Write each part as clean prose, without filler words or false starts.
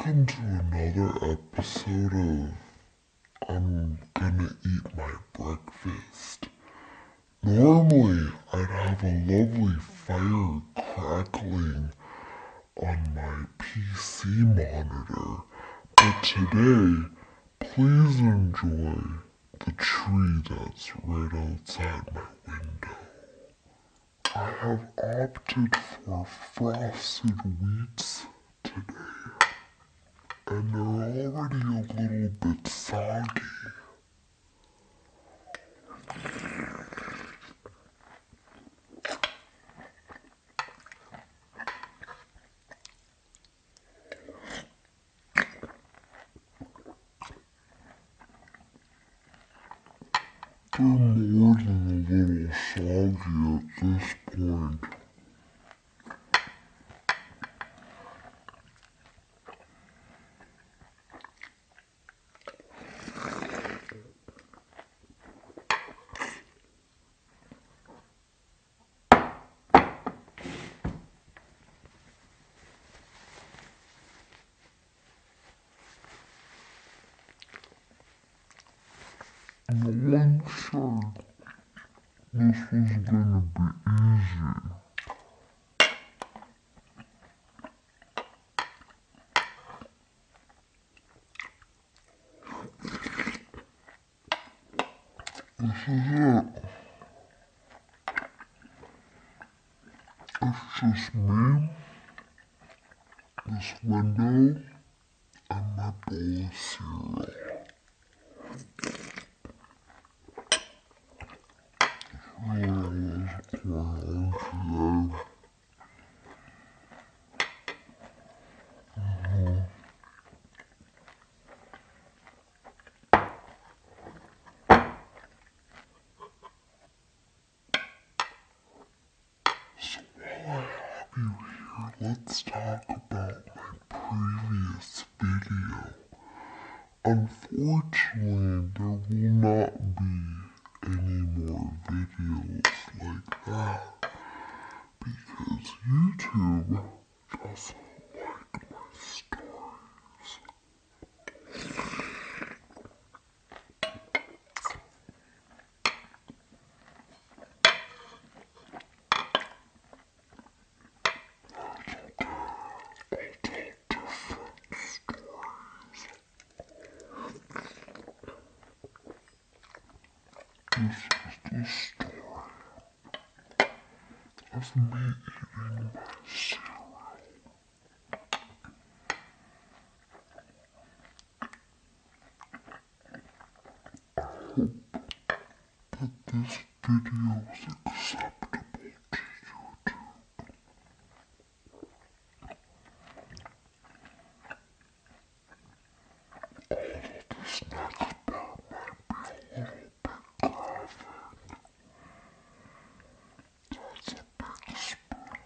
welcome to another episode of I'm Gonna Eat My Breakfast. Normally, I'd have a lovely fire crackling on my PC monitor, but today, please enjoy the tree that's right outside my window. I have opted for frosted wheats today, and they're already a little bit soggy. They're more than a little soggy at this point. No one said this was gonna be easy. This is it. It's just me, this window, and my bowl of cereal. Really was going on today. So while I have you here, let's talk about my previous video. Unfortunately, there will not be any more videos like that because YouTube doesn't like my stories. This is the story of me eating my cereal. I hope that this video is acceptable to YouTube. Although this next part might be a little bit graphic. That's a big spoonful.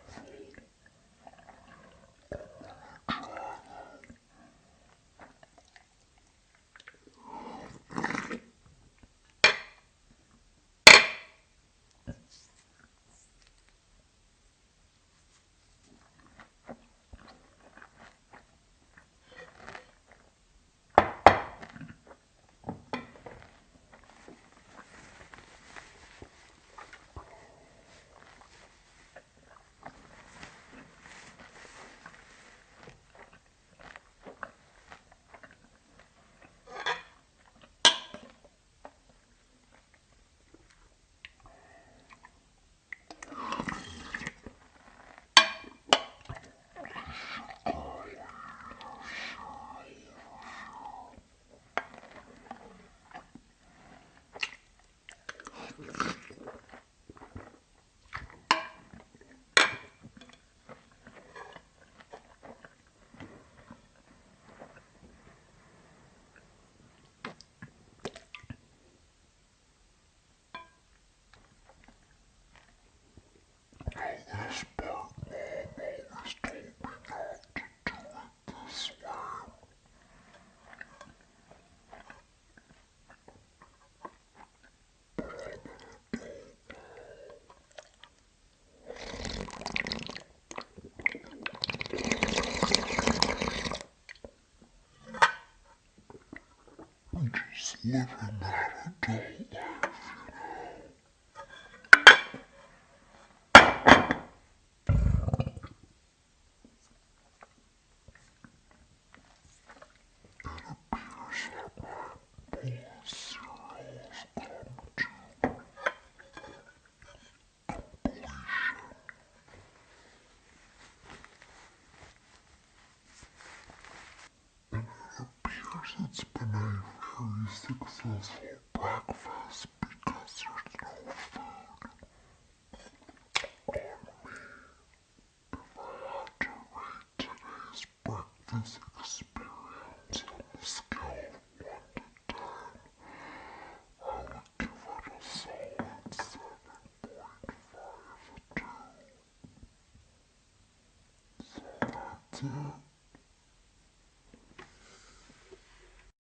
living that adult life. It's been a very successful breakfast because there's no food on me. If I had to rate today's breakfast experience on the scale of 1 to 10, I would give it a solid 7.52. So that's it.